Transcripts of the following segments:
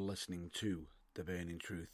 listening to The Burning Truth.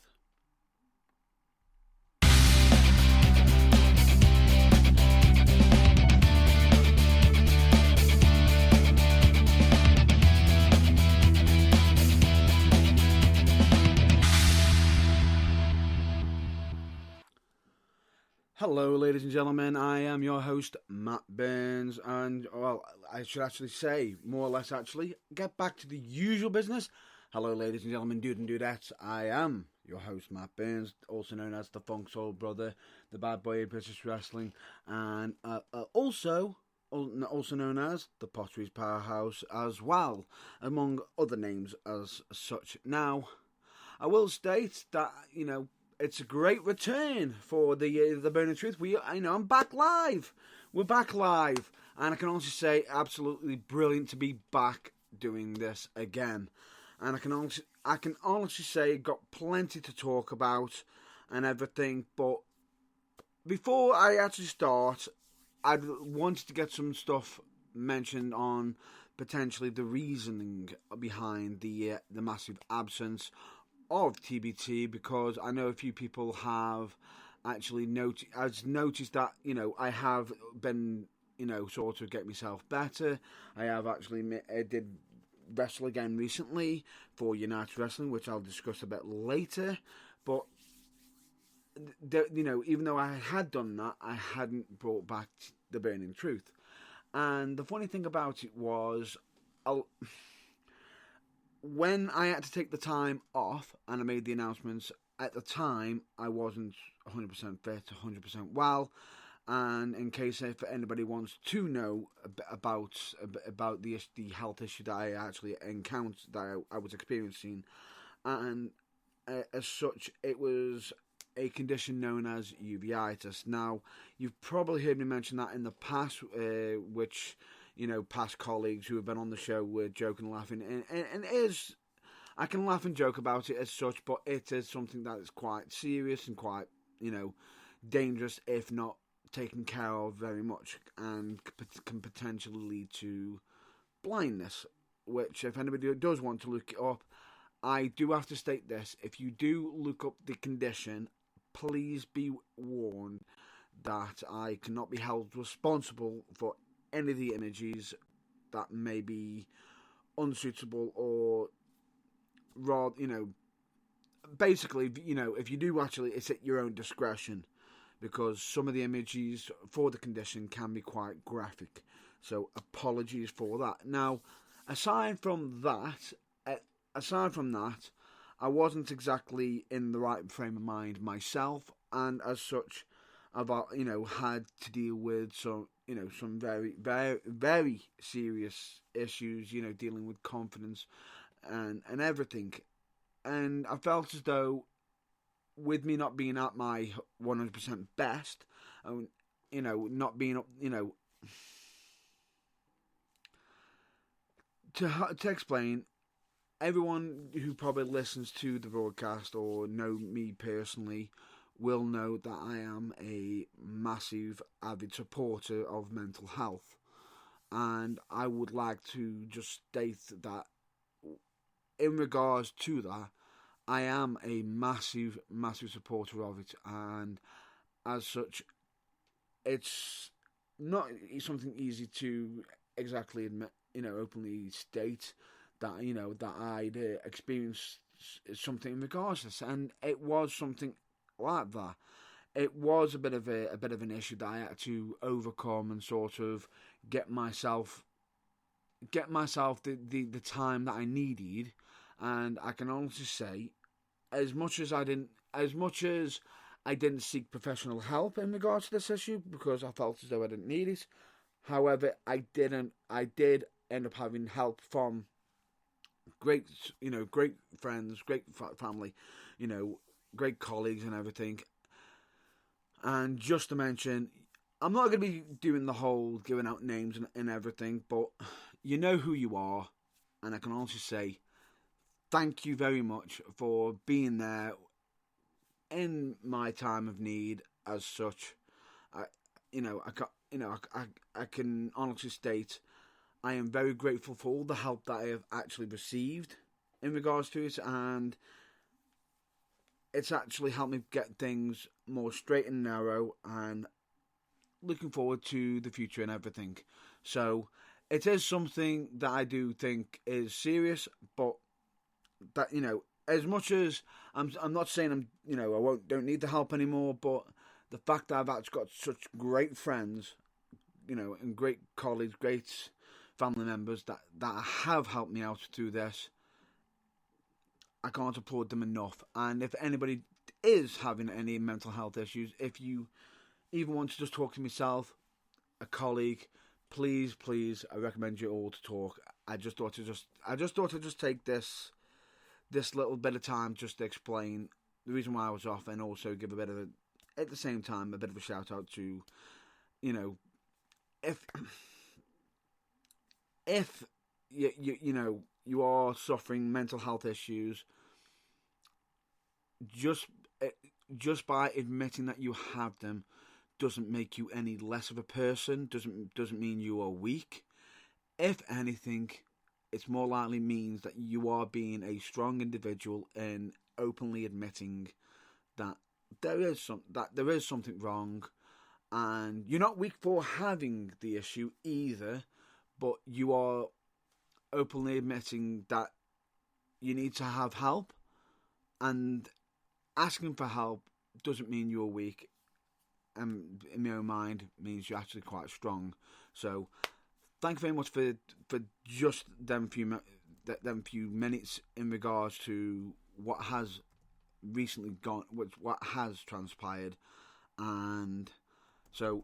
Hello, ladies and gentlemen. I am your host, Matt Burns, and, well, I should actually say, more or less actually, get back to the usual business. Hello, ladies and gentlemen, dude and dudettes. I am your host, Matt Burns, also known as the Funk Soul Brother, the bad boy of British wrestling, and also known as the Potteries Powerhouse as well, among other names as such. Now, I will state that, it's a great return for the Burning Truth. I'm back live. We're back live, and I can honestly say, absolutely brilliant to be back doing this again. And I can honestly say, got plenty to talk about and everything. But before I actually start, I wanted to get some stuff mentioned on potentially the reasoning behind the massive absence of TBT, because I know a few people have actually noticed that, I have been, sort of get myself better. I have actually did wrestle again recently for United Wrestling, which I'll discuss a bit later. But, even though I had done that, I hadn't brought back the Burning Truth. And the funny thing about it was, when I had to take the time off and I made the announcements, at the time I wasn't 100% fit, 100% well. And in case if anybody wants to know about the health issue that I actually encountered, that I was experiencing, and as such, it was a condition known as uveitis. Now, you've probably heard me mention that in the past, which, past colleagues who have been on the show were joking and laughing. And it is, I can laugh and joke about it as such, but it is something that is quite serious and quite, dangerous if not taken care of very much, and can potentially lead to blindness, which if anybody does want to look it up, I do have to state this: if you do look up the condition, please be warned that I cannot be held responsible for any of the images that may be unsuitable, or rather, basically, if you do actually, it's at your own discretion, because some of the images for the condition can be quite graphic. So apologies for that. Now, aside from that, I wasn't exactly in the right frame of mind myself, and as such, I've had to deal with some very, very, very serious issues, dealing with confidence and everything. And I felt as though, with me not being at my 100% best, and not being up, to explain, everyone who probably listens to the broadcast or know me personally will know that I am a massive, avid supporter of mental health. And I would like to just state that, in regards to that, I am a massive, massive supporter of it. And as such, it's not something easy to exactly admit, openly state that, that I'd experienced something in regards to this. And it was something like that. It was a bit of an issue that I had to overcome and sort of get myself the time that I needed. And I can honestly say, as much as I didn't seek professional help in regards to this issue, because I felt as though I didn't need it. However, I did end up having help from great friends, great family, great colleagues and everything. And just to mention, I'm not going to be doing the whole giving out names and everything, but you know who you are, and I can honestly say, thank you very much for being there in my time of need. As such, I can honestly state I am very grateful for all the help that I have actually received in regards to it, and it's actually helped me get things more straight and narrow, and looking forward to the future and everything. So it is something that I do think is serious, but that, as much as I'm not saying I don't need the help anymore, but the fact that I've actually got such great friends, and great colleagues, great family members that have helped me out through this, I can't applaud them enough. And if anybody is having any mental health issues, if you even want to just talk to myself, a colleague, please, I recommend you all to talk. I just thought to just take this little bit of time just to explain the reason why I was off, and also give at the same time, a bit of a shout out to, if you are suffering mental health issues, just by admitting that you have them doesn't make you any less of a person. Doesn't mean you are weak. If anything, it more likely means that you are being a strong individual and openly admitting that there is something wrong, and you're not weak for having the issue either, but you are openly admitting that you need to have help, and asking for help doesn't mean you're weak, and in my own mind means you're actually quite strong. So thank you very much for just them few minutes in regards to what has recently gone, what has transpired. And so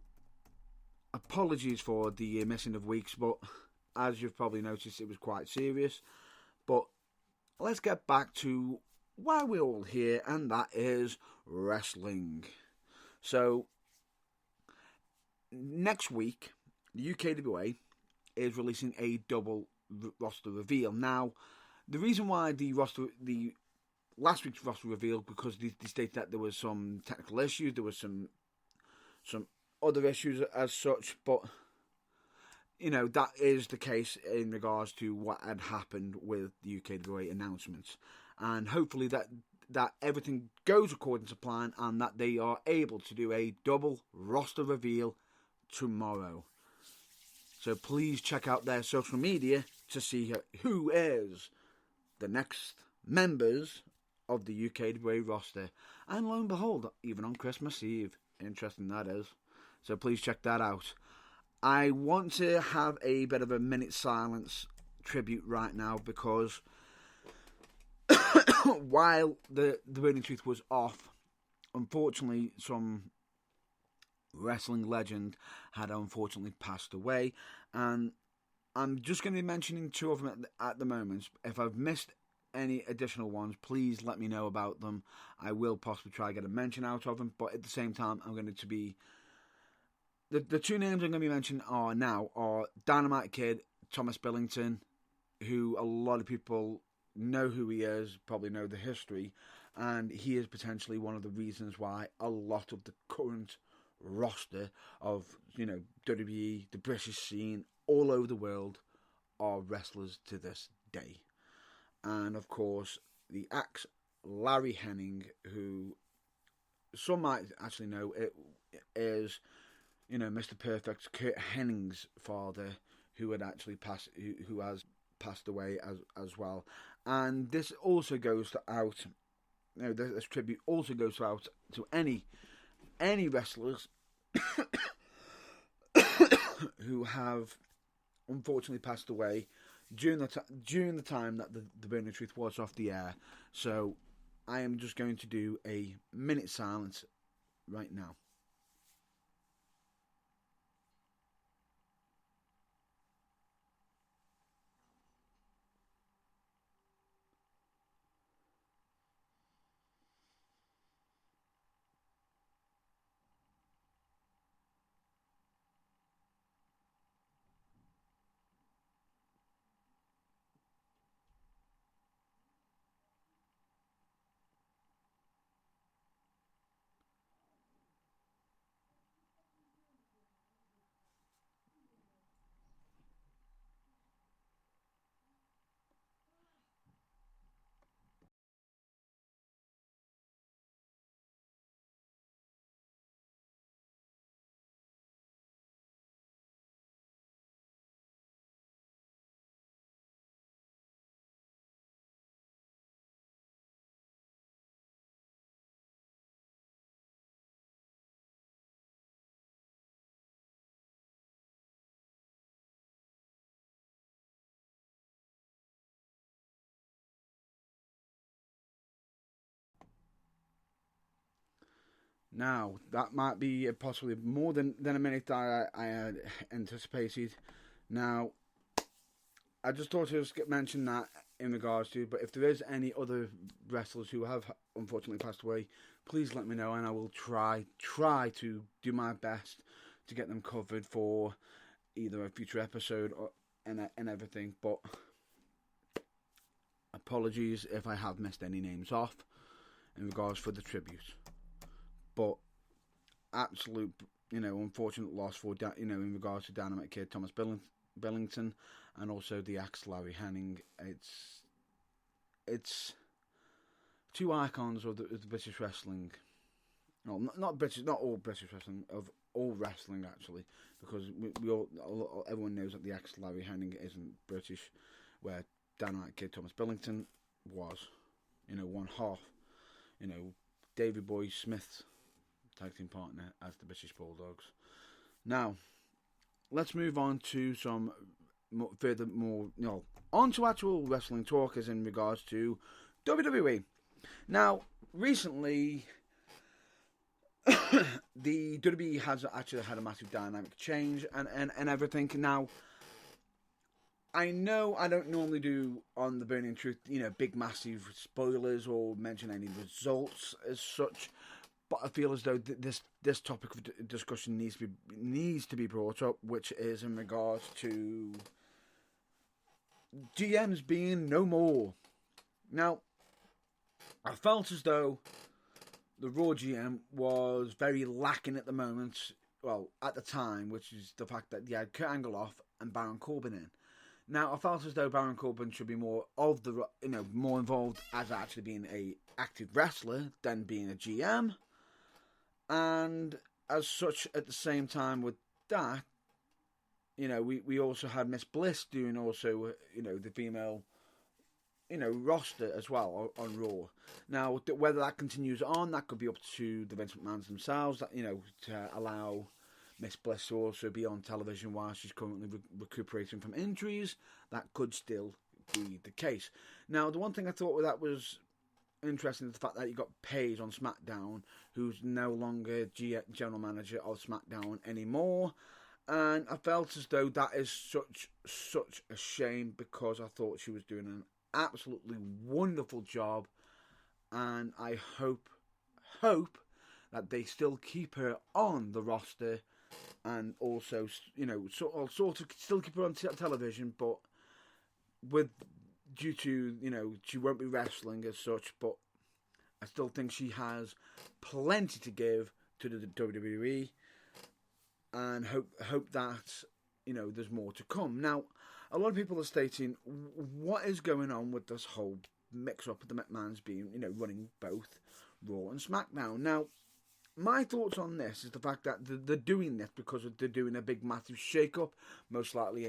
apologies for the missing of weeks, but as you've probably noticed, it was quite serious. But let's get back to why we're all here, and that is wrestling. So next week, the UKWA is releasing a double roster reveal. Now, the reason why the last week's roster reveal, because they stated that there was some technical issues, there was some other issues as such, but that is the case in regards to what had happened with the UKWA announcements, and hopefully that everything goes according to plan, and that they are able to do a double roster reveal tomorrow. So please check out their social media to see who is the next members of the UKWA roster. And lo and behold, even on Christmas Eve. Interesting that is. So please check that out. I want to have a bit of a minute silence tribute right now, because while the Burning Truth was off, unfortunately some wrestling legend had unfortunately passed away, and I'm just going to be mentioning two of them at the moment. If I've missed any additional ones, please let me know about them. I will possibly try to get a mention out of them, but at the same time, I'm going to be the two names I'm going to be mentioning are Dynamite Kid, Thomas Billington, who a lot of people know who he is, probably know the history, and he is potentially one of the reasons why a lot of the current roster of WWE, the British scene, all over the world, are wrestlers to this day. And of course, the axe Larry Hennig, who some might actually know it is Mr. Perfect, Kurt Hennig's father, who had actually who has passed away as well. And this also goes out, this tribute also goes out to any wrestlers who have unfortunately passed away during the time that the Burning Truth was off the air. So I am just going to do a minute silence right now. Now, that might be possibly more than a minute that I had anticipated. Now, I just thought to just mention that in regards to, but if there is any other wrestlers who have unfortunately passed away, please let me know, and I will try to do my best to get them covered for either a future episode or and everything. But apologies if I have missed any names off in regards for the tribute. But absolute, unfortunate loss for in regards to Dynamite Kid Thomas Billington, and also the ex Larry Hennig. It's two icons of the British wrestling. No, not British, not all British wrestling, of all wrestling actually, because everyone knows that the ex Larry Hennig isn't British, where Dynamite Kid Thomas Billington was, one half, Davey Boy Smith's tag team partner as the British Bulldogs. Now, let's move on to some on to actual wrestling talk, as in regards to WWE. Now, recently, the WWE has actually had a massive dynamic change and everything. Now, I know I don't normally do on the Burning Truth, big massive spoilers or mention any results as such, but I feel as though this topic of discussion needs to be brought up, which is in regards to GMs being no more. Now, I felt as though the Raw GM was very lacking at the moment. Well, at the time, which is the fact that you had Kurt Angle off and Baron Corbin in. Now, I felt as though Baron Corbin should be more of the, more involved as actually being a active wrestler than being a GM. And as such, at the same time with that, we also had Miss Bliss doing also, the female, roster as well on Raw. Now, whether that continues on, that could be up to the Vince McMahons themselves, that, to allow Miss Bliss to also be on television while she's currently recuperating from injuries. That could still be the case. Now, the one thing I thought that was interesting is the fact that you got Paige on SmackDown, who's no longer general manager of SmackDown anymore. And I felt as though that is such a shame, because I thought she was doing an absolutely wonderful job, and I hope that they still keep her on the roster, and also sort of still keep her on television, but due to she won't be wrestling as such, but I still think she has plenty to give to the WWE. And hope that there's more to come. Now, a lot of people are stating, what is going on with this whole mix-up of the McMahons being running both Raw and SmackDown. Now, my thoughts on this is the fact that they're doing this because they're doing a big massive shake-up, most likely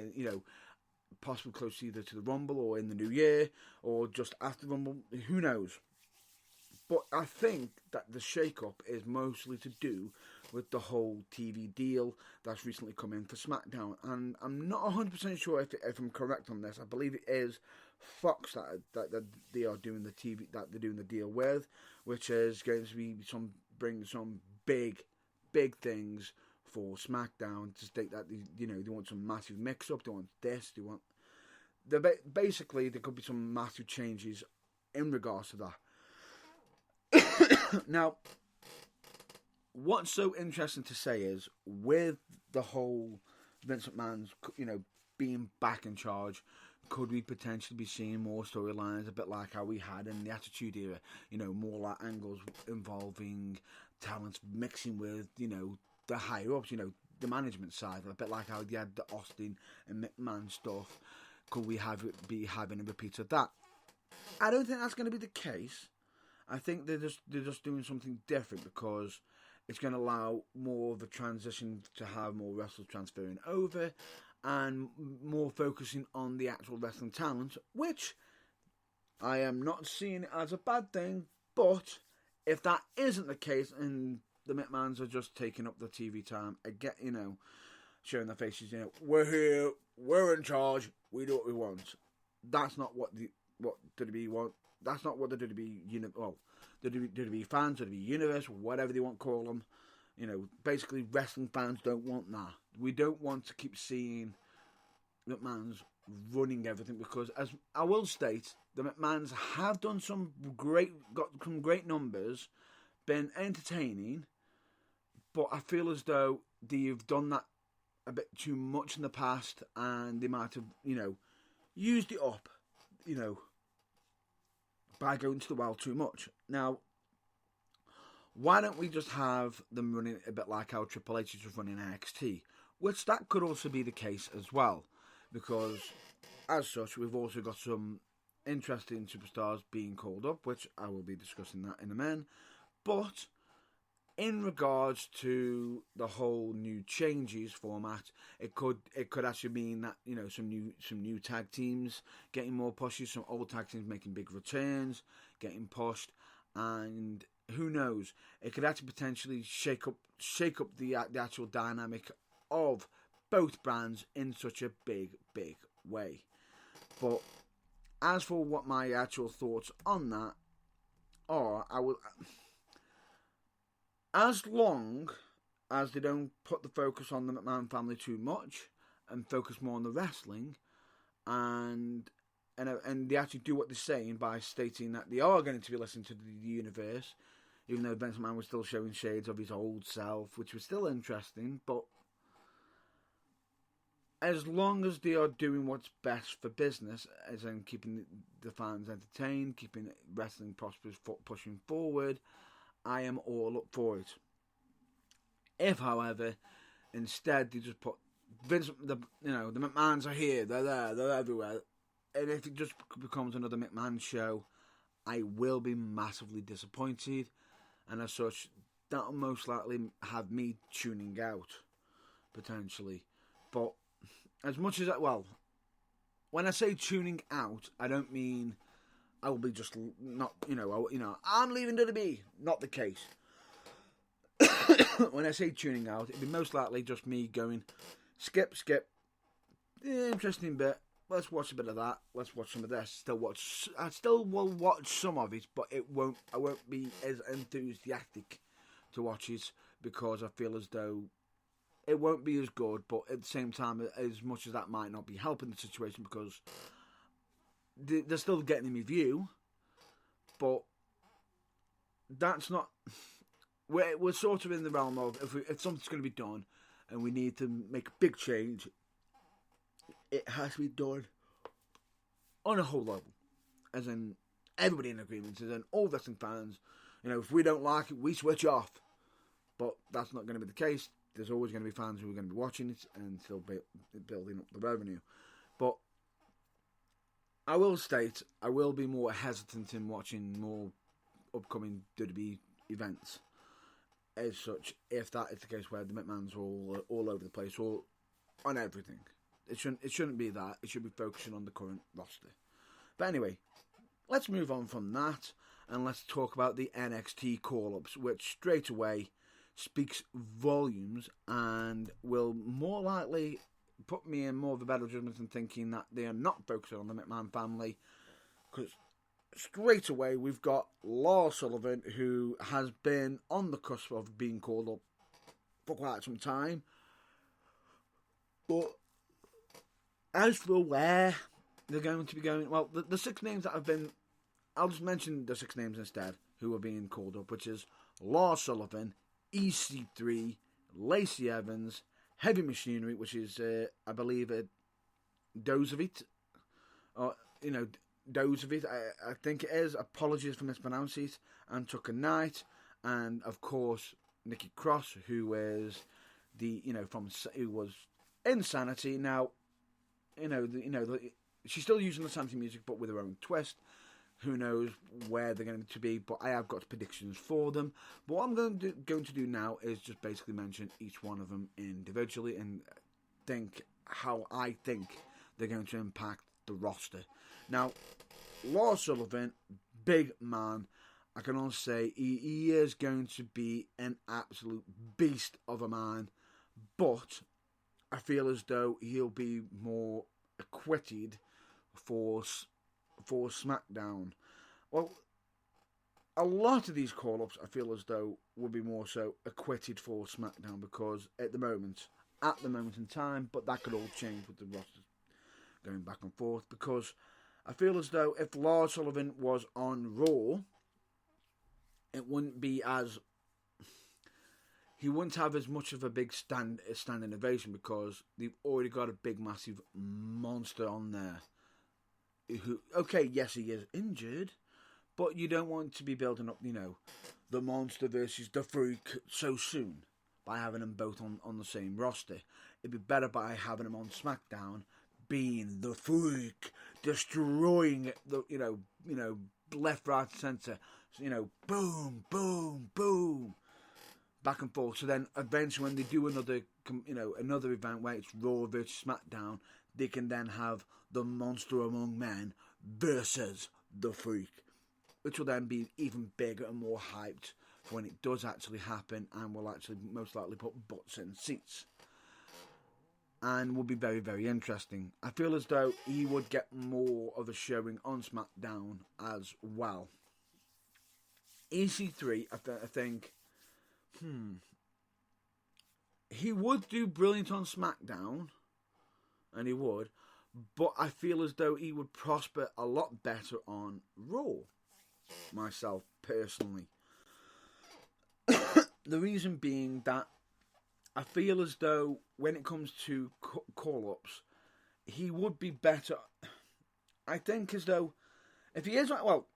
possibly close either to the Rumble or in the New Year or just after the Rumble. Who knows? But I think that the shake-up is mostly to do with the whole TV deal that's recently come in for SmackDown. And I'm not 100% sure if I'm correct on this. I believe it is Fox that they are doing the TV, that they're doing the deal with, which is going to be bring some big things for SmackDown, to state that they want some massive mix-up, they want this, basically there could be some massive changes in regards to that. Now, what's so interesting to say is, with the whole Vince McMahon's, being back in charge, could we potentially be seeing more storylines, a bit like how we had in the Attitude Era? More like angles involving talents mixing with, the higher ups, the management side, a bit like how they had the Austin and McMahon stuff. Could we be having a repeat of that? I don't think that's going to be the case. I think they're just doing something different, because it's going to allow more of a transition to have more wrestlers transferring over and more focusing on the actual wrestling talent, which I am not seeing as a bad thing. But if that isn't the case and the McMahons are just taking up the TV time, again, showing their faces, we're here, we're in charge, we do what we want. That's not what what WWE want. That's not what the WWE fans, WWE universe, whatever they want to call them. Basically, wrestling fans don't want that. We don't want to keep seeing McMahon's running everything, because, as I will state, the McMahons have got some great numbers, been entertaining, but I feel as though they've done that a bit too much in the past, and they might have, used it up, by going to the well too much. Now, why don't we just have them running a bit like how Triple H is running NXT? Which that could also be the case as well, because as such, we've also got some interesting superstars being called up, which I will be discussing that in a minute. But in regards to the whole new changes format, it could actually mean that some new tag teams getting more pushes, some old tag teams making big returns, getting pushed, and who knows, it could actually potentially shake up the actual dynamic of both brands in such a big way. But as for what my actual thoughts on that are, as long as they don't put the focus on the McMahon family too much and focus more on the wrestling, and they actually do what they're saying by stating that they are going to be listening to the universe, even though Vince McMahon was still showing shades of his old self, which was still interesting, but as long as they are doing what's best for business, as in keeping the fans entertained, keeping wrestling prosperous, pushing forward, I am all up for it. If, however, instead they just put Vince, the McMahons are here, they're there, they're everywhere, and if it just becomes another McMahon show, I will be massively disappointed, and as such, that'll most likely have me tuning out, potentially. But as much as when I say tuning out, I don't mean I will be just not, I'm leaving WWE. Not the case. When I say tuning out, it'd be most likely just me going, skip. Interesting bit. Let's watch a bit of that. Let's watch some of this. I still will watch some of it, but I won't be as enthusiastic to watch it, because I feel as though it won't be as good. But at the same time, as much as that might not be helping the situation, because they're still getting me view, but that's not. We're sort of in the realm of if something's going to be done, and we need to make a big change, it has to be done on a whole level, as in everybody in agreement, as in all wrestling fans. If we don't like it, we switch off. But that's not going to be the case. There's always going to be fans who are going to be watching it and still building up the revenue. But I will state, I will be more hesitant in watching more upcoming WWE events, as such, if that is the case where the McMahons are all over the place, or on everything. It shouldn't be that. It should be focusing on the current roster. But anyway, let's move on from that, and let's talk about the NXT call-ups, which straight away speaks volumes and will more likely put me in more of a better judgment in thinking that they are not focusing on the McMahon family, because straight away we've got Lars Sullivan, who has been on the cusp of being called up for quite some time. But as for where they're going to be going, well, the 6 names that have been, I'll just mention the 6 names instead who are being called up, which is Lars Sullivan, EC3, Lacey Evans, Heavy Machinery, which is, I believe, Dozovit, or, Dozovit, I think it is. Apologies for mispronouncing it. And Tucker Knight, and of course Nikki Cross, who is who was Insanity. Now, she's still using the Sanity music, but with her own twist. Who knows where they're going to be, but I have got predictions for them. But what I'm going to do now is just basically mention each one of them individually and think how I think they're going to impact the roster. Now, Lars Sullivan, big man. I can only say he is going to be an absolute beast of a man, but I feel as though he'll be more acquitted for for SmackDown. Well, a lot of these call-ups I feel as though would be more so acquitted for SmackDown because at the moment in time, but that could all change with the rosters going back and forth, because I feel as though if Lars Sullivan was on Raw, it wouldn't be as... he wouldn't have as much of a big standing ovation because they've already got a big, massive monster on there. Who, okay, yes, he is injured, but you don't want to be building up, the monster versus the Freak so soon by having them both on the same roster. It'd be better by having them on SmackDown, being the Freak, destroying the, left, right, centre, boom, boom, boom, back and forth. So then eventually when they do another event where it's Raw versus SmackDown, they can then have the Monster Among Men versus the Freak, which will then be even bigger and more hyped for when it does actually happen, and will actually most likely put butts in seats. And will be very, very interesting. I feel as though he would get more of a showing on SmackDown as well. EC3, I think, he would do brilliant on SmackDown, and he would, but I feel as though he would prosper a lot better on Raw, myself personally. The reason being that I feel as though when it comes to call-ups, he would be better. I think as though if he is, well,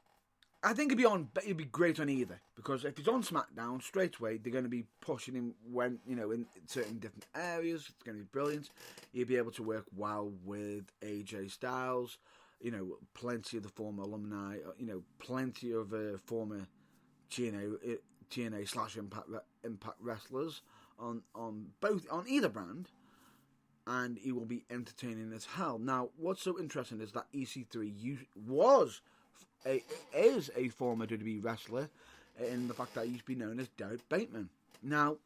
I think he'd be great on either, because if he's on SmackDown straight away, they're going to be pushing him when in certain different areas. It's going to be brilliant. He'll be able to work well with AJ Styles. Plenty of the former alumni. Plenty of former TNA/Impact wrestlers on either brand, and he will be entertaining as hell. Now, what's so interesting is that EC3 is a former WWE wrestler, in the fact that he used to be known as Derek Bateman. Now,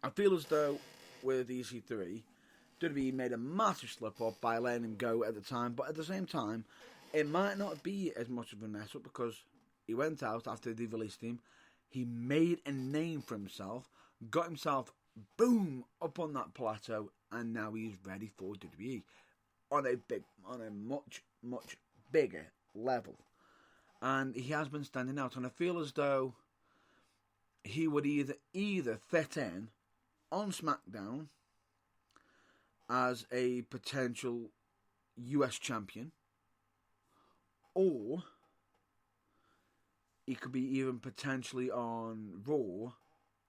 I feel as though with EC3, WWE made a massive slip up by letting him go at the time, but at the same time, it might not be as much of a mess up because he went out after they released him. He made a name for himself, got himself, boom, up on that plateau, and now he's ready for WWE on a much, much bigger level. And he has been standing out, and I feel as though he would either fit in on SmackDown as a potential US champion, or he could be even potentially on Raw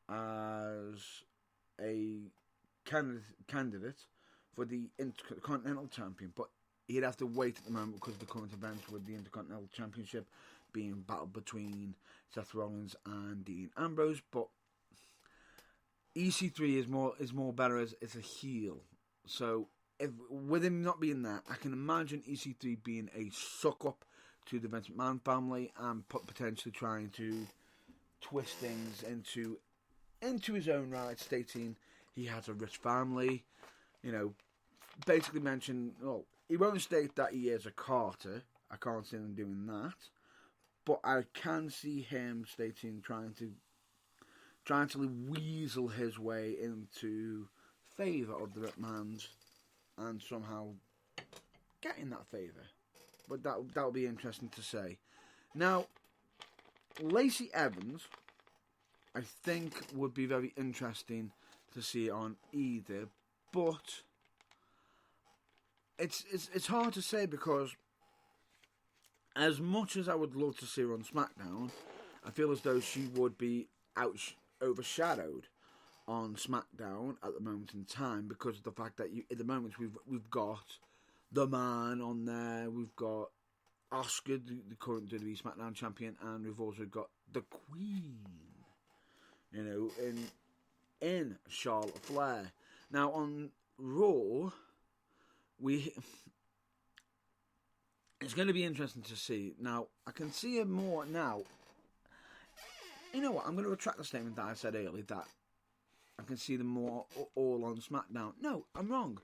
as a candidate for the Intercontinental Champion, but he'd have to wait at the moment because of the current events with the Intercontinental Championship being battled between Seth Rollins and Dean Ambrose. But EC3 is more better as a heel. So with him not being there, I can imagine EC3 being a suck up to the Vince McMahon family and potentially trying to twist things into his own right, stating he has a rich family. Basically mention, well, he won't state that he is a Carter. I can't see him doing that, but I can see him stating trying to weasel his way into favour of the McMahons and somehow getting that favour. But that'll be interesting to say. Now, Lacey Evans, I think, would be very interesting to see on either, but it's hard to say because as much as I would love to see her on SmackDown, I feel as though she would be overshadowed on SmackDown at the moment in time because of the fact that at the moment we've got the Man on there, we've got Asuka, the current WWE SmackDown champion, and we've also got the Queen, in Charlotte Flair. Now on Raw, it's going to be interesting to see. Now, I can see it more now. You know what? I'm going to retract the statement that I said earlier that I can see them more all on SmackDown. No, I'm wrong.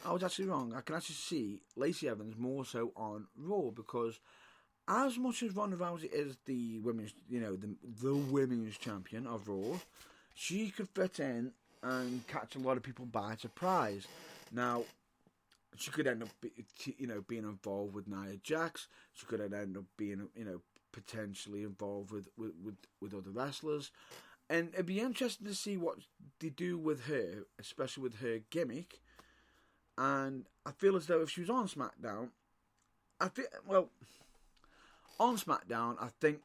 I was actually wrong. I can actually see Lacey Evans more so on Raw, because as much as Ronda Rousey is the women's, the women's champion of Raw, she could fit in and catch a lot of people by surprise. Now, she could end up, being involved with Nia Jax. She could end up being, potentially involved with other wrestlers. And it'd be interesting to see what they do with her, especially with her gimmick. And I feel as though if she was on SmackDown, on SmackDown, I think,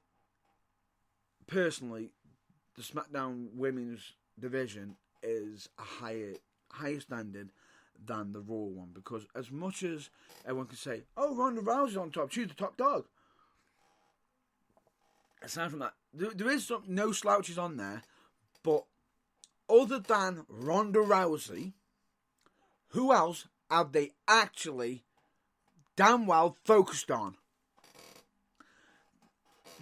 personally, the SmackDown Women's division is a higher standard than the Raw one. Because as much as everyone can say, oh, Ronda Rousey's on top, she's the top dog. Aside from that, there is no slouches on there, but other than Ronda Rousey, who else have they actually damn well focused on?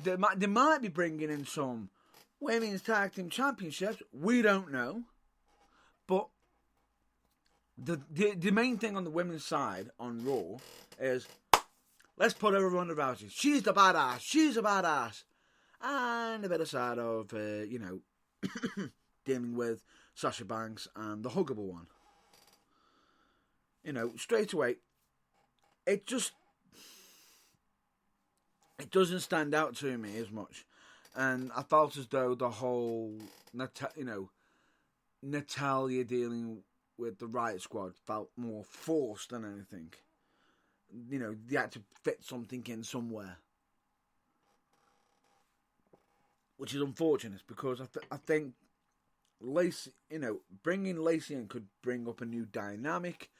They might be bringing in some women's tag team championships. We don't know, but the main thing on the women's side on Raw is, let's put over Ronda Rousey. She's the badass. She's a badass. And a bit of side of, dealing with Sasha Banks and the Huggable one. Straight away, it doesn't stand out to me as much. And I felt as though the whole, Natalya dealing with the Riot Squad felt more forced than anything. They had to fit something in somewhere. Which is unfortunate, because I think Lacey, bringing Lacey in could bring up a new dynamic.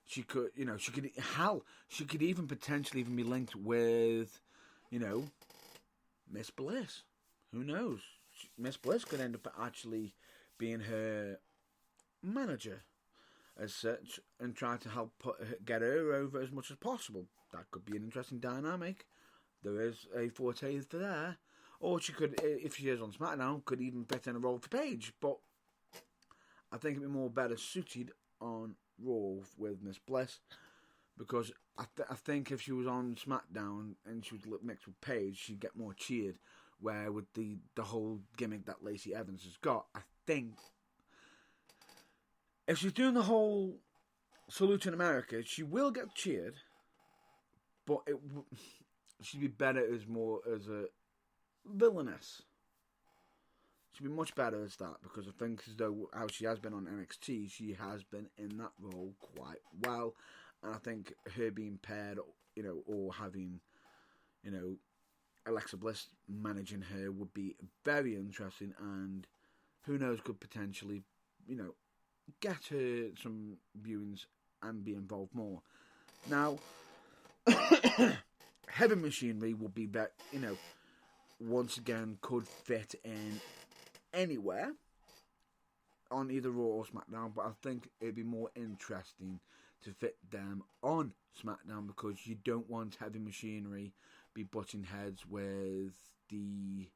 She could even potentially be linked with, Miss Bliss. Who knows? Miss Bliss could end up actually being her manager as such, and try to help get her over as much as possible. That could be an interesting dynamic. There is a forte for there. Or she could, if she is on SmackDown, could even fit in a role for Paige. But I think it'd be more better suited on Raw with Miss Bliss, because I think if she was on SmackDown and she was mixed with Paige, she'd get more cheered. Where with the whole gimmick that Lacey Evans has got, I think if she's doing the whole Salute in America, she will get cheered, but she'd be better as a villainess. She'd be much better as that, because I think as though how she has been on NXT, she has been in that role quite well, and I think her being paired, or having, Alexa Bliss managing her would be very interesting, and who knows, could potentially, get her some viewings and be involved more. Now, Heavy Machinery will be better, once again could fit in anywhere on either Raw or SmackDown, but I think it'd be more interesting to fit them on SmackDown, because you don't want Heavy Machinery be butting heads with the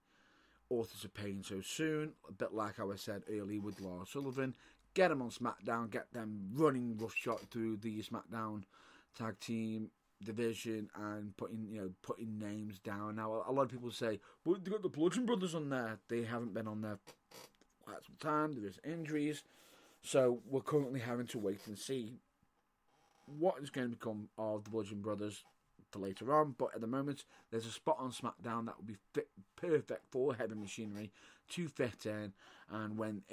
Authors of Pain so soon. A bit like how I said earlier with Lars Sullivan. Get them on SmackDown, get them running roughshod through the SmackDown tag team division and putting names down. Now, a lot of people say, but they got the Bludgeon Brothers on there. They haven't been on there for quite some time. There's injuries. So we're currently having to wait and see what is going to become of the Bludgeon Brothers for later on. But at the moment, there's a spot on SmackDown that would be perfect for Heavy Machinery to fit in. And when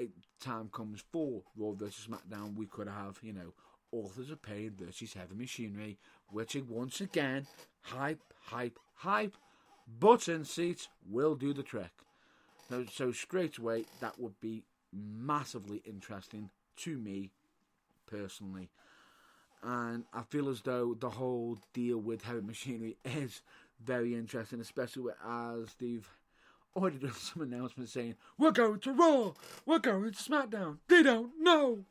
time comes for Raw vs. SmackDown, we could have, Authors of Pain versus Heavy Machinery, which once again, hype, button seats will do the trick. So straight away, that would be massively interesting to me personally. And I feel as though the whole deal with Heavy Machinery is very interesting, especially as they've already done some announcements saying, we're going to Raw, we're going to SmackDown. They don't know,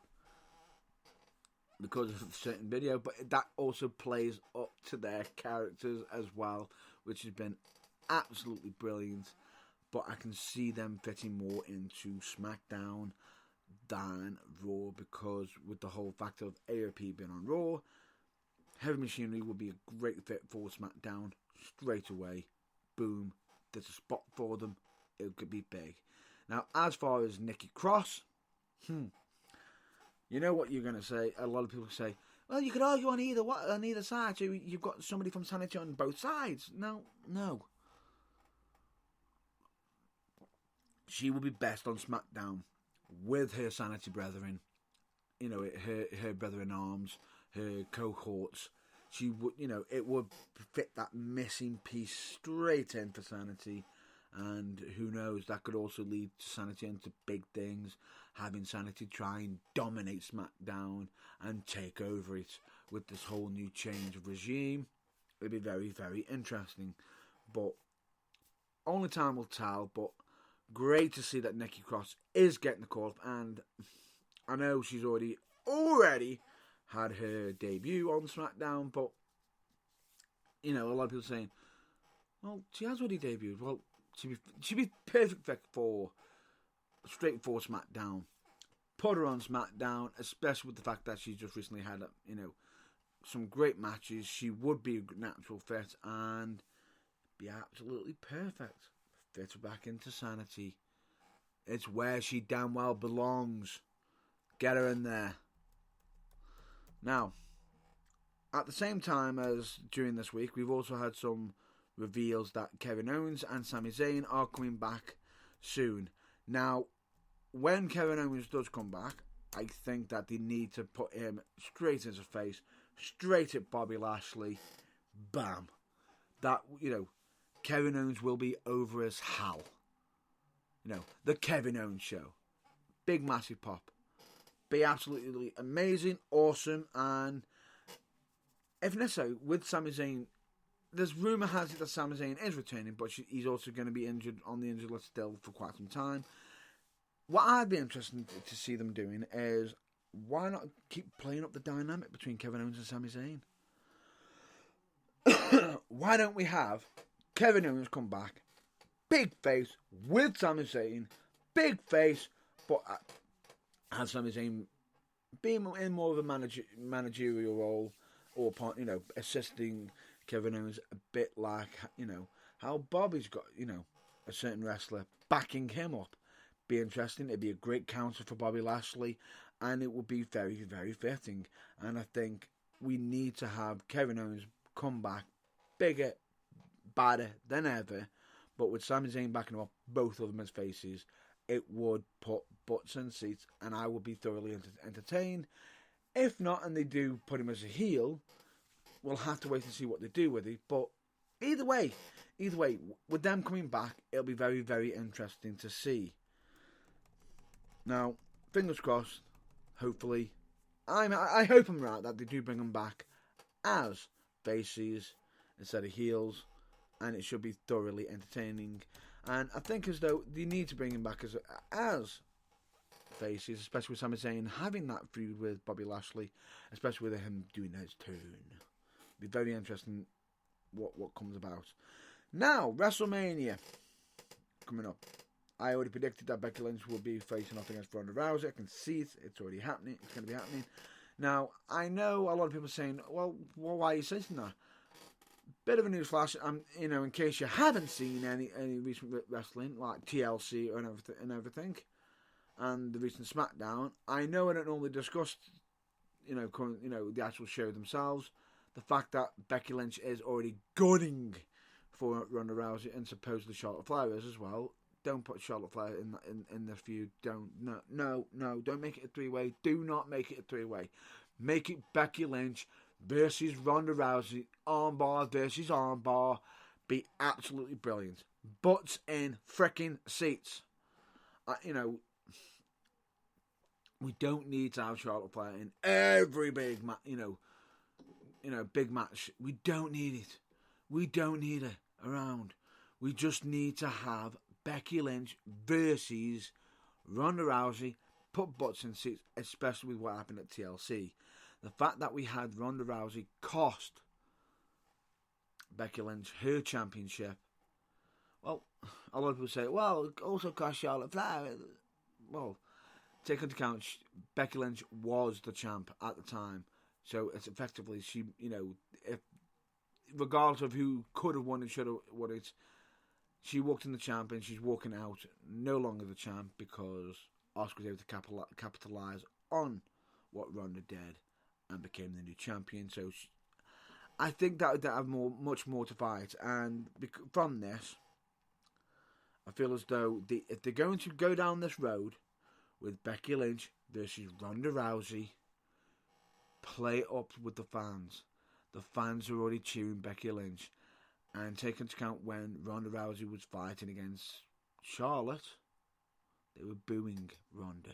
because of a certain video, but that also plays up to their characters as well, which has been absolutely brilliant. But I can see them fitting more into SmackDown than Raw, because with the whole fact of AOP being on Raw, Heavy Machinery would be a great fit for SmackDown straight away. Boom, there's a spot for them. It could be big. Now, as far as Nikki Cross, you know what you're going to say. A lot of people say, well, you could argue on either side. So you've got somebody from Sanity on both sides. No. She will be best on SmackDown with her Sanity brethren. You know, her brother-in-arms, her cohorts. She would, it would fit that missing piece straight in for Sanity. And who knows, that could also lead to Sanity into big things. Having Sanity try and dominate SmackDown and take over it with this whole new change of regime. It'd be very, very interesting. But only time will tell. But great to see that Nikki Cross is getting the call up. And I know she's already had her debut on SmackDown. But, a lot of people saying, well, she has already debuted. Well, she'd be perfect for SmackDown. Put her on SmackDown, especially with the fact that she's just recently had, some great matches. She would be a natural fit and be absolutely perfect. Fit her back into Sanity. It's where she damn well belongs. Get her in there. Now, at the same time as during this week, we've also had some reveals that Kevin Owens and Sami Zayn are coming back soon. Now, when Kevin Owens does come back, I think that they need to put him straight in his face, straight at Bobby Lashley. Bam. That, Kevin Owens will be over as hell. The Kevin Owens show. Big, massive pop. Be absolutely amazing, awesome, and if necessary, with Sami Zayn, there's rumour has it that Sami Zayn is returning, but he's also going to be injured on the injured list still for quite some time. What I'd be interested to see them doing is, why not keep playing up the dynamic between Kevin Owens and Sami Zayn? Why don't we have Kevin Owens come back, big face with Sami Zayn, big face, but have Sami Zayn being in more of a managerial role, or assisting Kevin Owens a bit like, how Bobby's got, a certain wrestler backing him up. Be interesting. It'd be a great counter for Bobby Lashley, and it would be very, very fitting. And I think we need to have Kevin Owens come back bigger, badder than ever, but with Sami Zayn backing him up, both of them as faces, it would put butts in seats, and I would be thoroughly entertained. If not, and they do put him as a heel, we'll have to wait and see what they do with it. But either way, with them coming back, it'll be very, very interesting to see. Now, fingers crossed, hopefully, I hope I'm right that they do bring them back as faces instead of heels, and it should be thoroughly entertaining. And I think as though they need to bring him back as faces, especially with Sami Zayn having that feud with Bobby Lashley, especially with him doing his turn. Be very interesting what comes about. Now, WrestleMania coming up. I already predicted that Becky Lynch will be facing off against Ronda Rousey. I can see it. It's already happening. It's going to be happening. Now, I know a lot of people are saying, well, why are you saying that? Bit of a news flash, in case you haven't seen any recent wrestling, like TLC and everything, and the recent SmackDown. I know I don't normally discuss, the actual show themselves. The fact that Becky Lynch is already gunning for Ronda Rousey, and supposedly Charlotte Flair is as well. Don't put Charlotte Flair in the feud. No. Don't make it a three-way. Do not make it a three-way. Make it Becky Lynch versus Ronda Rousey. Armbar versus armbar. Be absolutely brilliant. Butts in frickin' seats. We don't need to have Charlotte Flair in every big big match. We don't need it. We don't need it around. We just need to have Becky Lynch versus Ronda Rousey, put butts in seats, especially with what happened at TLC. The fact that we had Ronda Rousey cost Becky Lynch her championship. Well, a lot of people say, well, it also cost Charlotte Flair. Well, take into account Becky Lynch was the champ at the time, so it's effectively she, if regardless of who could have won and should have won it, she walked in the champ and she's walking out no longer the champ because Asuka was able to capitalize on what Ronda did and became the new champion. So I think that would have much more to fight, and from this, I feel as though if they're going to go down this road with Becky Lynch versus Ronda Rousey, play it up with the fans. The fans are already cheering Becky Lynch. And take into account when Ronda Rousey was fighting against Charlotte, they were booing Ronda.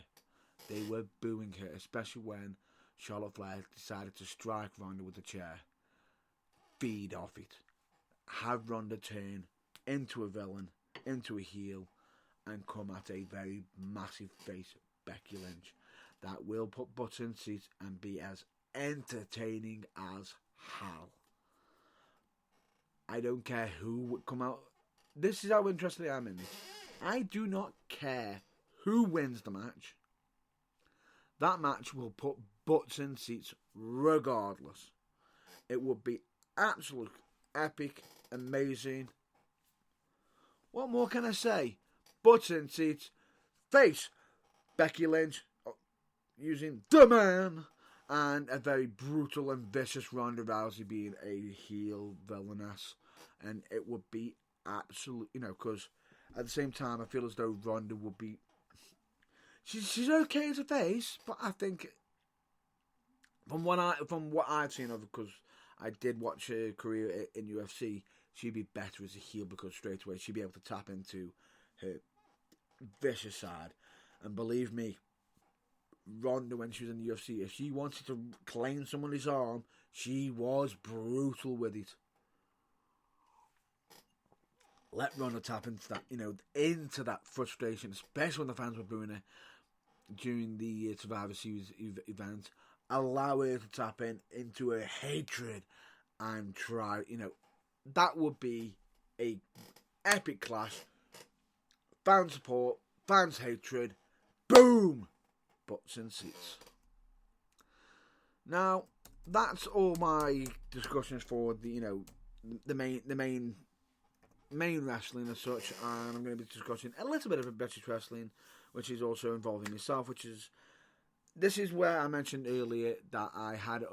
They were booing her, especially when Charlotte Flair decided to strike Ronda with a chair. Feed off it. Have Ronda turn into a villain, into a heel, and come at a very massive face, Becky Lynch, that will put butts in seats and be as entertaining as hell. I don't care who would come out. This is how interested I am in this. I do not care who wins the match. That match will put butts in seats regardless. It would be absolute epic, amazing. What more can I say? Butts in seats. Face Becky Lynch using the man. And a very brutal and vicious Ronda Rousey being a heel villainess. And it would be absolute, because at the same time, I feel as though Ronda would be... She's okay as a face, but I think from what I've seen of her, because I did watch her career in UFC, she'd be better as a heel because straight away she'd be able to tap into her vicious side. And believe me, Ronda, when she was in the UFC, if she wanted to claim somebody's arm, she was brutal with it. Let Ronda tap into that, into that frustration, especially when the fans were booing her during the Survivor Series event. Allow her to tap into her hatred and try, that would be a epic clash. Fan support, fans hatred, boom! Butts in seats. Now, that's all my discussions for the main wrestling as such, and I'm going to be discussing a little bit of British wrestling, which is also involving myself. This is where I mentioned earlier that I had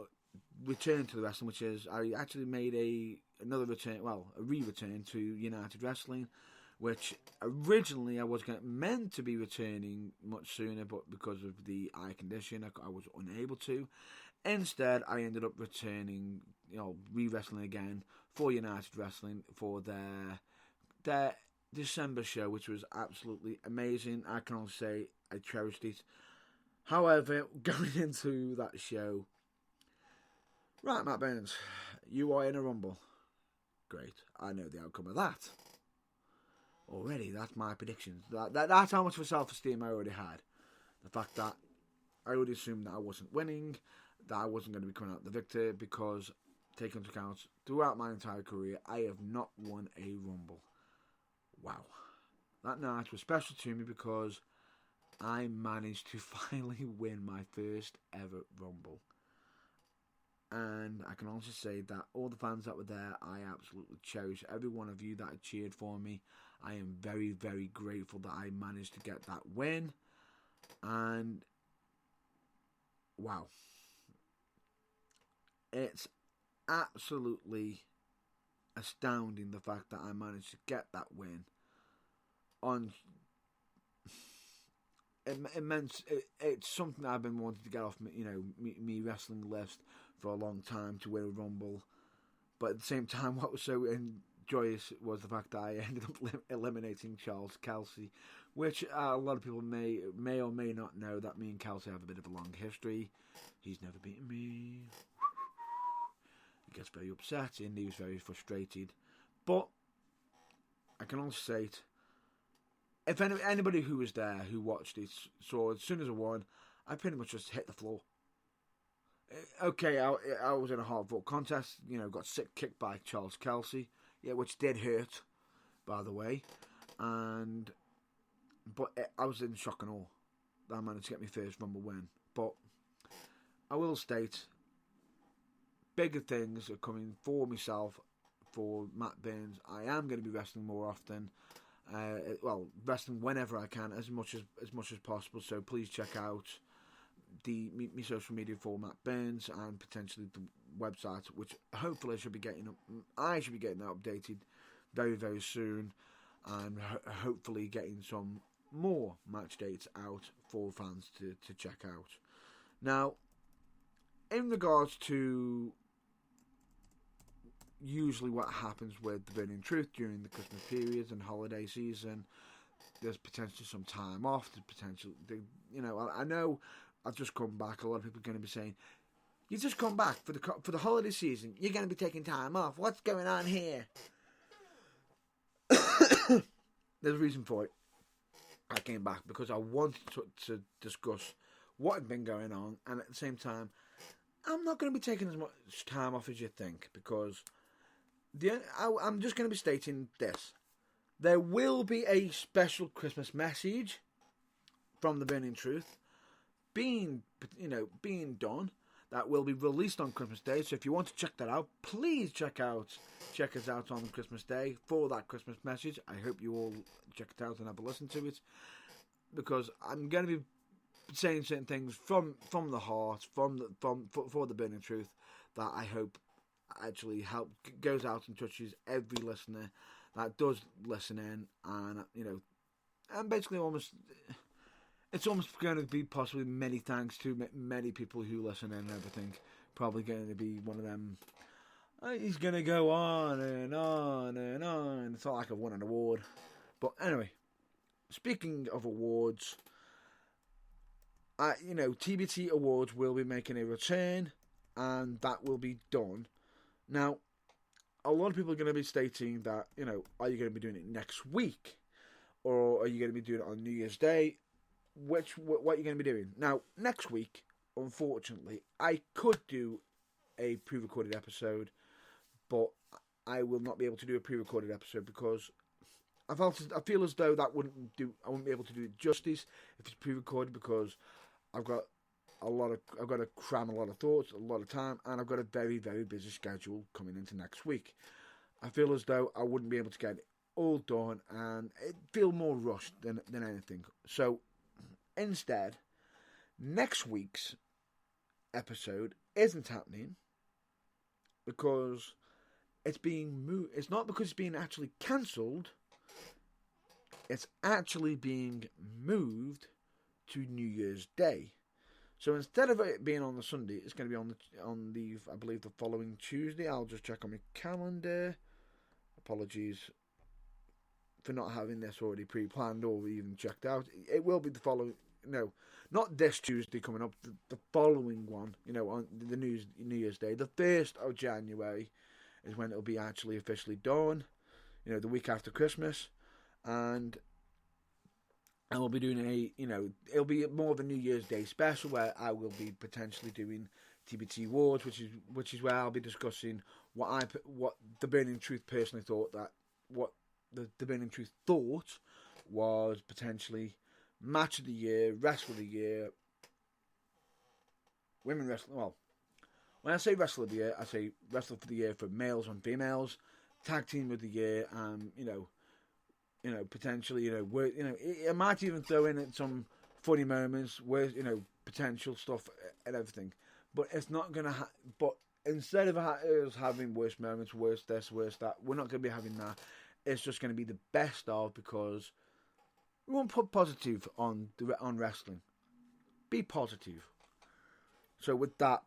returned to the wrestling, which is I actually made a re-return to United Wrestling, which originally I was meant to be returning much sooner, but because of the eye condition, I was unable to. Instead, I ended up returning, re-wrestling again for United Wrestling for their December show, which was absolutely amazing. I can only say I cherished it. However, going into that show, right, Matt Burns, you are in a Rumble. Great, I know the outcome of that. Already, that's my predictions. That's how much of a self-esteem I already had. The fact that I already assumed that I wasn't winning, that I wasn't going to be coming out the victor, because, taking into account, throughout my entire career, I have not won a Rumble. Wow. That night was special to me because I managed to finally win my first ever Rumble. And I can also say that all the fans that were there, I absolutely cherish. Every one of you that had cheered for me, I am very, very grateful that I managed to get that win. And wow. It's absolutely astounding the fact that I managed to get that win. It's something I've been wanting to get off me wrestling list for a long time, to win a Rumble. But at the same time, what was so joyous was the fact that I ended up eliminating Charles Kelsey, which a lot of people may or may not know that me and Kelsey have a bit of a long history. He's never beaten me. He gets very upset and he was very frustrated. But I can also say it. If anybody who was there, who watched it, saw as soon as I won, I pretty much just hit the floor. Okay, I was in a hard-fought contest, got sick kicked by Charles Kelsey, which did hurt, by the way, but I was in shock and awe. that I managed to get my first Rumble win. But I will state, bigger things are coming for myself, for Matt Burns. I am going to be wrestling more often. Wrestling whenever I can, as much as possible. So please check out my social media for Matt Burns and potentially the website, which hopefully I should be getting that updated very, very soon, and hopefully getting some more match dates out for fans to check out. Now, in regards to usually what happens with the Burning Truth during the Christmas period and holiday season, there's potentially some time off. There's potential, I know I've just come back. A lot of people are going to be saying, "You just come back for the holiday season. You're going to be taking time off. What's going on here?" There's a reason for it. I came back because I wanted to discuss what had been going on, and at the same time, I'm not going to be taking as much time off as you think, because I'm just going to be stating this. There will be a special Christmas message from the Burning Truth being done, that will be released on Christmas Day. So if you want to check that out, please check us out on Christmas Day for that Christmas message. I hope you all check it out and have a listen to it, because I'm going to be saying certain things from the heart, for the Burning Truth, that I hope actually goes out and touches every listener that does listen in, and basically it's almost going to be possibly many thanks to many people who listen in and everything. Probably going to be one of them. He's going to go on and on and on. It's not like I've won an award. But anyway, speaking of awards, TBT Awards will be making a return, and that will be done. Now, a lot of people are going to be stating that, are you going to be doing it next week? Or are you going to be doing it on New Year's Day? What are you going to be doing? Now, next week, unfortunately, I could do a pre-recorded episode, but I will not be able to do a pre-recorded episode because I feel as though I wouldn't be able to do it justice if it's pre-recorded, because I've got to cram a lot of thoughts, a lot of time, and I've got a very, very busy schedule coming into next week. I feel as though I wouldn't be able to get it all done, and it feel more rushed than anything. So instead, next week's episode isn't happening because it's being moved. It's not because it's being actually cancelled. It's actually being moved to New Year's Day. So instead of it being on the Sunday, it's going to be on the I believe the following Tuesday. I'll just check on my calendar. Apologies for not having this already pre-planned or even checked out. It will be the following. No, not this Tuesday coming up. The following one. On the New Year's Day, the 1st of January, is when it'll be actually officially done. The week after Christmas, and we'll be doing it'll be more of a New Year's Day special where I will be potentially doing TBT Awards, which is where I'll be discussing what the Burning Truth personally thought, that what the Burning Truth thought was potentially match of the year, wrestle of the year, women wrestling. Well, when I say wrestle of the year, I say wrestle for the year for males and females, tag team of the year, and potentially, it might even throw in some funny moments where, potential stuff and everything. But it's not going to but instead of us having worse moments, worse this, worse that, we're not going to be having that. It's just going to be the best of, because we won't put positive on wrestling. Be positive. So with that,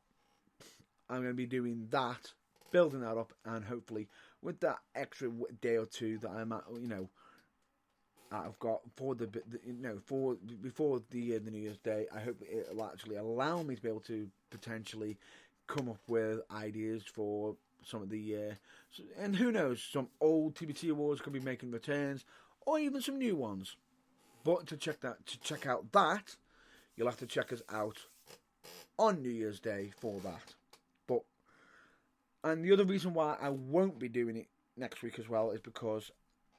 I'm going to be doing that, building that up, and hopefully with that extra day or two that I'm at, I've got for before the New Year's Day, I hope it'll actually allow me to be able to potentially come up with ideas for some of the and who knows, some old TBT Awards could be making returns, or even some new ones. But to check out that, you'll have to check us out on New Year's Day for that. And the other reason why I won't be doing it next week as well is because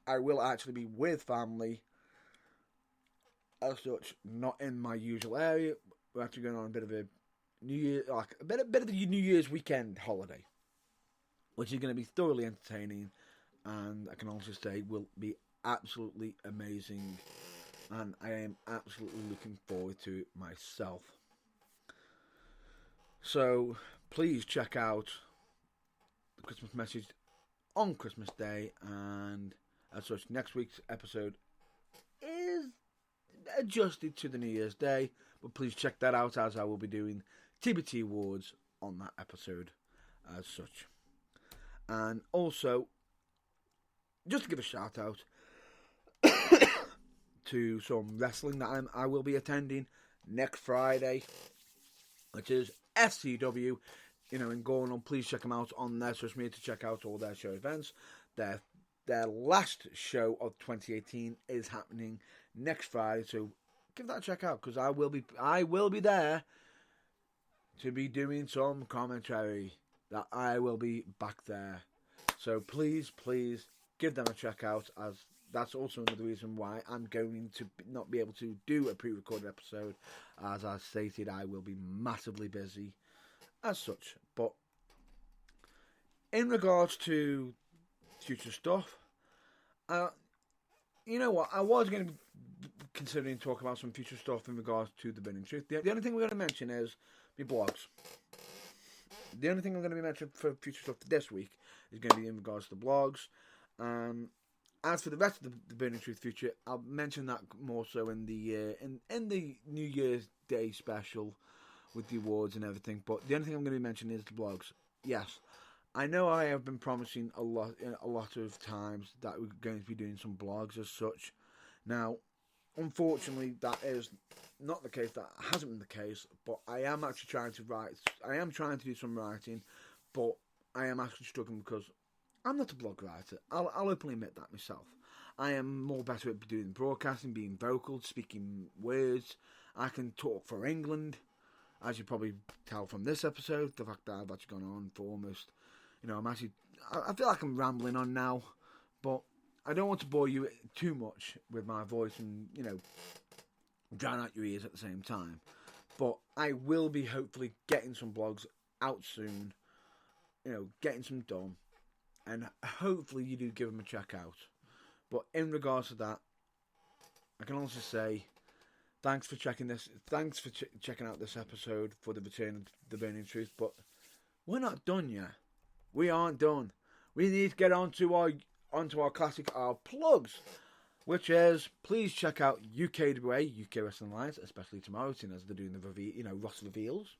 I will actually be with family as such, not in my usual area. We're actually going on a bit of a New Year, like a bit of the New Year's weekend holiday, which is going to be thoroughly entertaining, and I can also say will be absolutely amazing, and I am absolutely looking forward to it myself. So please check out the Christmas message on Christmas Day, and as such, next week's episode is adjusted to the New Year's Day, but please check that out, as I will be doing TBT Awards on that episode as such. And also, just to give a shout out to some wrestling that I will be attending next Friday, which is FCW, in Gornal. Please check them out on their social media to check out all their show events. Their last show of 2018 is happening next Friday, so give that a check out, because I will be there to be doing some commentary. That I will be back there, so please give them a check out, as that's also another reason why I'm going to not be able to do a pre-recorded episode. As I stated, I will be massively busy as such. But in regards to future stuff, you know what, I was going to be considering talking about some future stuff in regards to the Burning Truth. The only thing we're going to mention is my blogs. The only thing I'm going to be mentioning for future stuff this week is going to be in regards to the blogs. As for the rest of the Burning Truth future, I'll mention that more so in the New Year's Day special with the awards and everything. But the only thing I'm going to be mentioning is the blogs. Yes, I know I have been promising a lot of times that we're going to be doing some blogs as such. Now, unfortunately, that is not the case. That hasn't been the case. But I am actually trying to write. I am trying to do some writing, but I am actually struggling because I'm not a blog writer. I'll openly admit that myself. I am more better at doing broadcasting, being vocal, speaking words. I can talk for England, as you probably tell from this episode. The fact that I've actually gone on for almost, I feel like I'm rambling on now, but I don't want to bore you too much with my voice and, drown out your ears at the same time. But I will be hopefully getting some blogs out soon, getting some done. And hopefully you do give them a check out. But in regards to that, I can also say thanks for checking this. Thanks for checking out this episode for the Return of the Burning Truth. But we're not done yet. We aren't done. We need to get onto our classic, our plugs, which is please check out UKWA, UK Wrestling Alliance, especially tomorrow, seeing as they're doing the Ross reveals.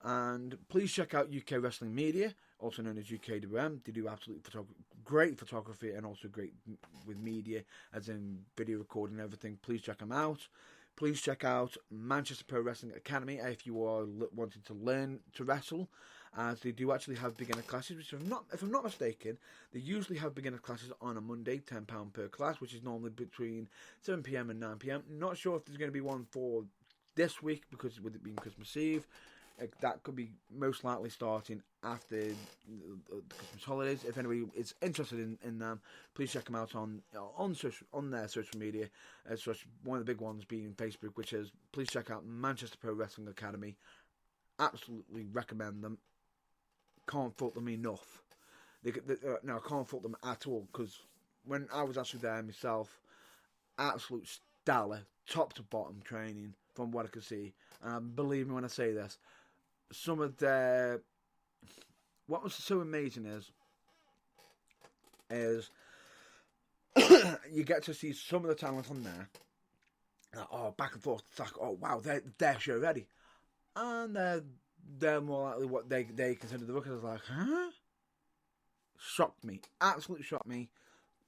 And please check out UK Wrestling Media, also known as UKWM. They do absolutely great photography and also great with media, as in video recording and everything. Please check them out. Please check out Manchester Pro Wrestling Academy if you are wanting to learn to wrestle, as they do actually have beginner classes, which if I'm not mistaken, they usually have beginner classes on a Monday, £10 per class, which is normally between 7 PM and 9 PM. Not sure if there's going to be one for this week, because with it being Christmas Eve, that could be most likely starting after the Christmas holidays. If anybody is interested in them, please check them out on their social media. As such, one of the big ones being Facebook, which is please check out Manchester Pro Wrestling Academy. Absolutely recommend them. Can't fault them enough. No, I can't fault them at all, because when I was actually there myself, absolute stellar, top to bottom training from what I could see. Believe me when I say this, some of their, what was so amazing is you get to see some of the talent on there. Back and forth. It's like, oh wow, they're show ready, and they're more likely what they consider the rookies. Like, huh? Shocked me, absolutely shocked me.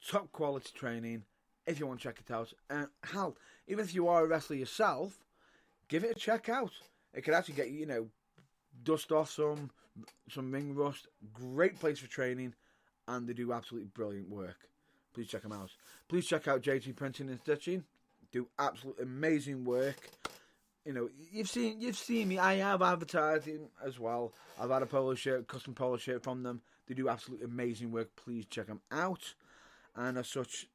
Top quality training. If you want to check it out, and hell, even if you are a wrestler yourself, give it a check out. It could actually get you, dust off some ring rust. Great place for training, and they do absolutely brilliant work. Please check them out. Please check out JT Printing and Stitching. Do absolutely amazing work. You've seen me. I have advertising as well. I've had a custom polo shirt from them. They do absolutely amazing work. Please check them out. And as such,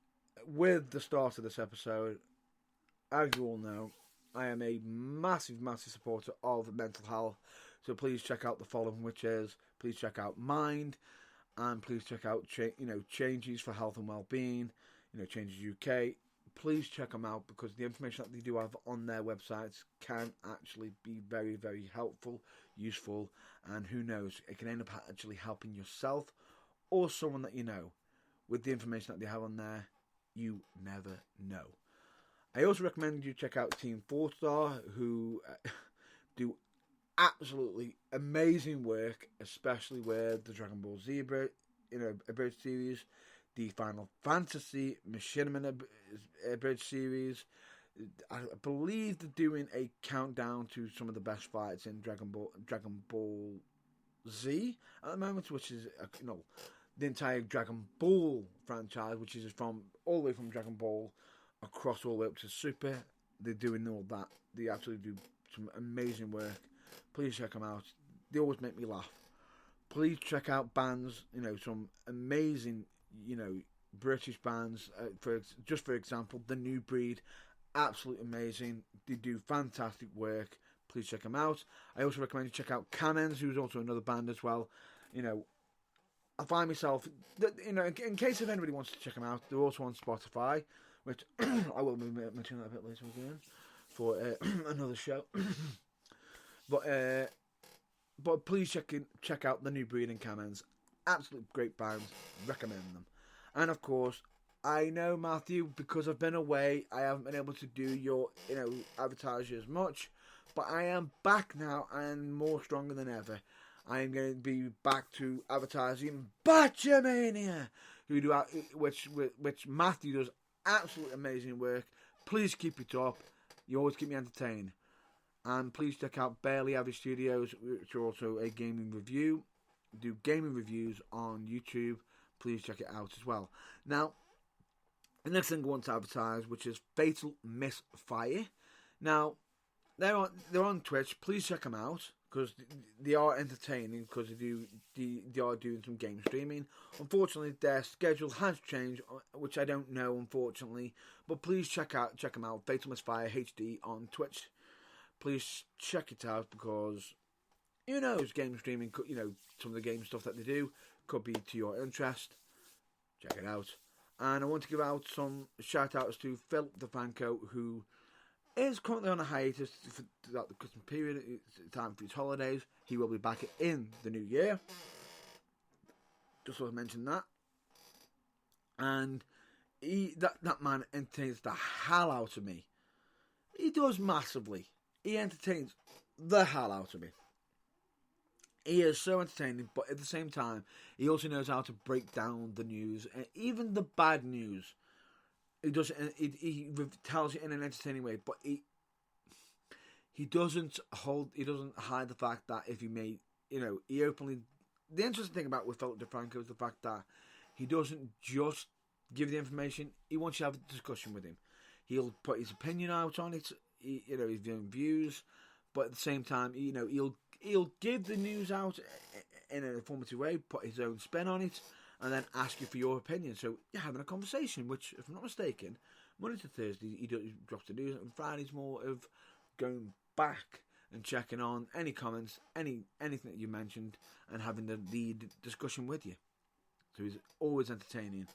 with the start of this episode, as you all know, I am a massive, massive supporter of mental health. So please check out the following, which is please check out Mind, and please check out Changes for Health and Wellbeing, Changes UK. Please check them out because the information that they do have on their websites can actually be very, very helpful, useful, and who knows, it can end up actually helping yourself or someone that you know. With the information that they have on there, you never know. I also recommend you check out Team 4-Star, who do absolutely amazing work, especially with the Dragon Ball Z abridged series, the Final Fantasy Machinima abridged series. I believe they're doing a countdown to some of the best fights in Dragon Ball Z at the moment, which is the entire Dragon Ball franchise, which is from all the way from Dragon Ball across all the way up to Super. They're doing all that. They actually do some amazing work. Please check them out. They always make me laugh. Please check out bands, some amazing, British bands. For example, The New Breed, absolutely amazing. They do fantastic work. Please check them out. I also recommend you check out Cannons, who's also another band as well. I find myself, in case if anybody wants to check them out, they're also on Spotify, which I will be mentioning that a bit later again for another show. But please check out The New Breed and Cannons. Absolute great bands. Recommend them. And of course, I know, Matthew, because I've been away, I haven't been able to do your advertising as much, but I am back now and more stronger than ever. I am going to be back to advertising Batchamania, which Matthew does absolutely amazing work. Please keep it up. You always keep me entertained. And please check out Barely Average Studios, which are also a gaming review. Do gaming reviews on YouTube. Please check it out as well. Now, the next thing I want to advertise, which is Fatal Misfire. Now, they're on Twitch. Please check them out because they are entertaining. Because they are doing some game streaming. Unfortunately, their schedule has changed, which I don't know. Unfortunately, but please check them out. Fatal Misfire HD on Twitch. Please check it out because who knows, game streaming. Some of the game stuff that they do could be to your interest. Check it out. And I want to give out some shout outs to Phil DeFranco, who is currently on a hiatus throughout the Christmas period. It's time for his holidays. He will be back in the new year. Just want to mention that. And that man entertains the hell out of me. He does massively. He entertains the hell out of me. He is so entertaining, but at the same time, he also knows how to break down the news, and even the bad news. He does. He tells it in an entertaining way, but he doesn't hide the fact that if he openly. The interesting thing about with Philip DeFranco is the fact that he doesn't just give the information. He wants you to have a discussion with him. He'll put his opinion out on it. His own views, but at the same time, he'll give the news out in an informative way, put his own spin on it, and then ask you for your opinion. So you're having a conversation, which, if I'm not mistaken, Monday to Thursday he drops the news, and Friday's more of going back and checking on any comments, anything that you mentioned, and having the discussion with you. So he's always entertaining.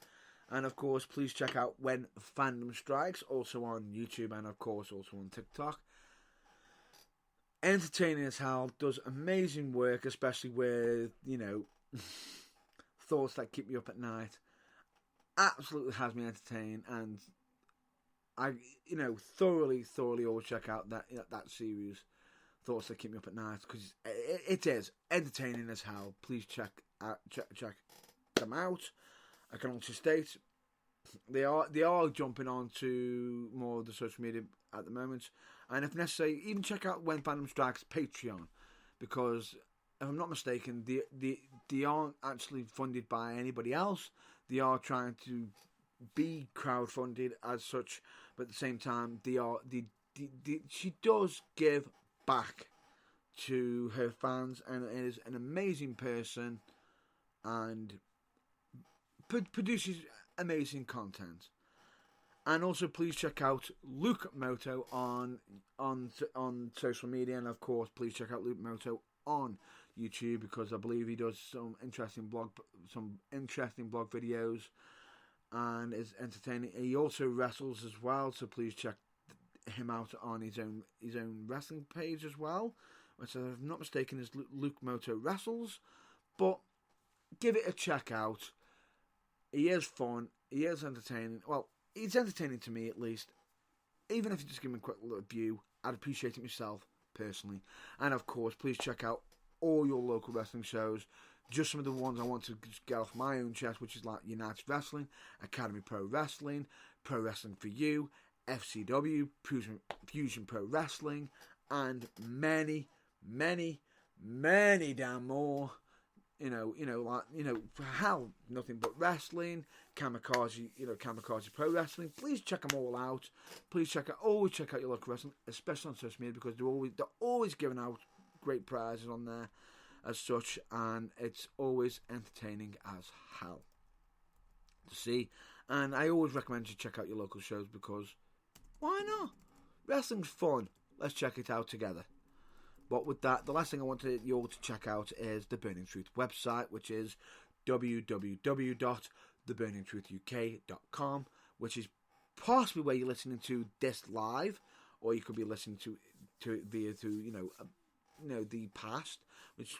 And of course, please check out When Fandom Strikes, also on YouTube and of course also on TikTok. Entertaining as hell, does amazing work, especially with, thoughts that keep me up at night. Absolutely has me entertained, and I, thoroughly always check out that series, Thoughts That Keep Me Up at Night, because it is entertaining as hell. Please check them out. I can also state they are jumping on to more of the social media at the moment, and if necessary, even check out When Fandom Strikes Patreon, because if I'm not mistaken, they aren't actually funded by anybody else. They are trying to be crowdfunded as such, but at the same time, she does give back to her fans and is an amazing person and produces amazing content. And also, please check out Luke Moto on social media, and of course, please check out Luke Moto on YouTube, because I believe he does some interesting blog videos, and is entertaining. He also wrestles as well, so please check him out on his own wrestling page as well, which, if I'm not mistaken, is Luke Moto Wrestles. But give it a check out. He is fun. He is entertaining. Well, it's entertaining to me, at least. Even if you just give me a quick little view, I'd appreciate it myself, personally. And of course, please check out all your local wrestling shows. Just some of the ones I want to just get off my own chest, which is like United Wrestling, Academy Pro Wrestling for You, FCW, Fusion Pro Wrestling, and many, many, many damn more. Hell, Nothing But Wrestling, Kamikaze Pro Wrestling. Please check them all out. Always check out your local wrestling, especially on social media, because they're always giving out great prizes on there as such, and it's always entertaining as hell to see. And I always recommend you check out your local shows, because why not? Wrestling's fun. Let's check it out together. But with that, the last thing I want you all to check out is the Burning Truth website, which is www.theburningtruthuk.com, which is possibly where you're listening to this live, or you could be listening to it via the past,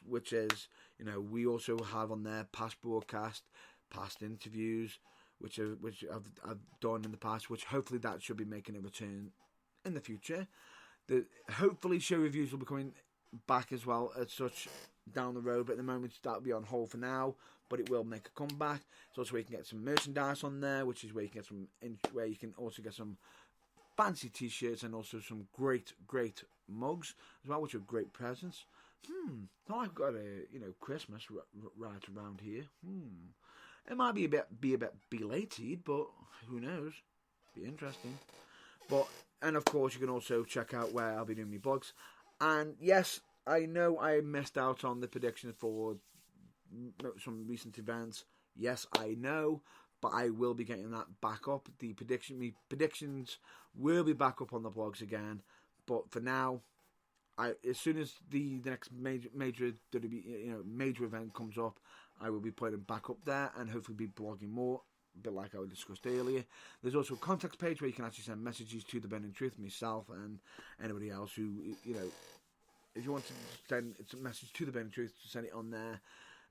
which is, we also have on there past broadcast, past interviews, which I've done in the past, which hopefully that should be making a return in the future. Hopefully show reviews will be coming back as well as such down the road, but at the moment that'll be on hold for now, but it will make a comeback. It's also where you can get some merchandise on there, which is where you can also get some fancy t-shirts, and also some great mugs as well, which are great presents. Now I've got Christmas right around here. It might be a bit belated, but who knows? Be interesting. And of course, you can also check out where I'll be doing my blogs. And yes, I know I missed out on the predictions for some recent events. Yes, I know, but I will be getting that back up. My predictions will be back up on the blogs again. But for now, as soon as the next major event comes up, I will be putting it back up there, and hopefully be blogging more. A bit like I discussed earlier. There's also a contact page where you can actually send messages to the Burning Truth, myself, and anybody else who, if you want to send a message to the Burning Truth, to send it on there.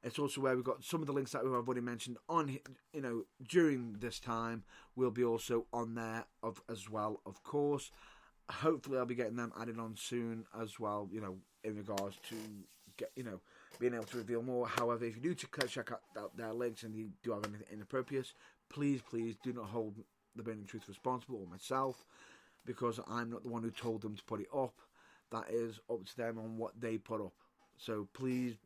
It's also where we've got some of the links that I've already mentioned on, during this time, will be also on there as well, of course. Hopefully I'll be getting them added on soon as well, in regards to being able to reveal more. However, if you do check out their links and you do have anything inappropriate, please do not hold the Burning Truth responsible, or myself, because I'm not the one who told them to put it up. That is up to them on what they put up. So please,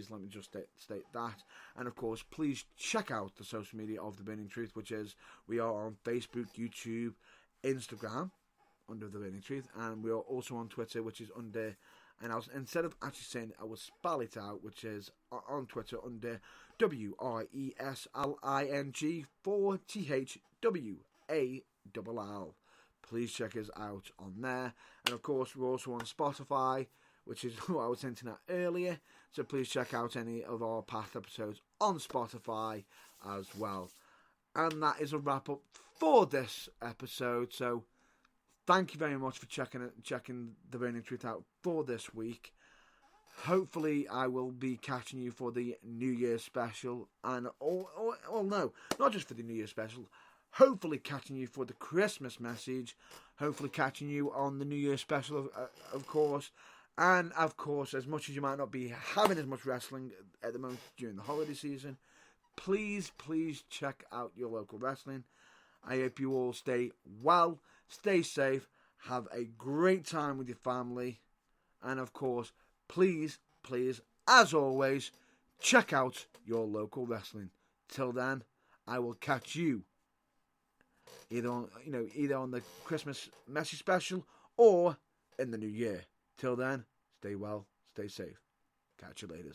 let me just state that. And of course, please check out the social media of the Burning Truth, which is, we are on Facebook, YouTube, Instagram, under the Burning Truth, and we are also on Twitter, which is under, and instead of actually saying it, I will spell it out, which is on Twitter under WRESLING4THWALL. Please check us out on there. And of course, we're also on Spotify, which is what I was hinting at earlier. So please check out any of our past episodes on Spotify as well. And that is a wrap up for this episode. So thank you very much for checking the Burning Truth out for this week. Hopefully I will be catching you for the New Year's special, and no, not just for the New Year's special. Hopefully catching you for the Christmas message. Hopefully catching you on the New Year's special, of course. And of course, as much as you might not be having as much wrestling at the moment during the holiday season, please check out your local wrestling. I hope you all stay well, stay safe, have a great time with your family, and of course, please, as always, check out your local wrestling. Till then, I will catch you either on the Christmas message special or in the new year. Till then, stay well, stay safe. Catch you later.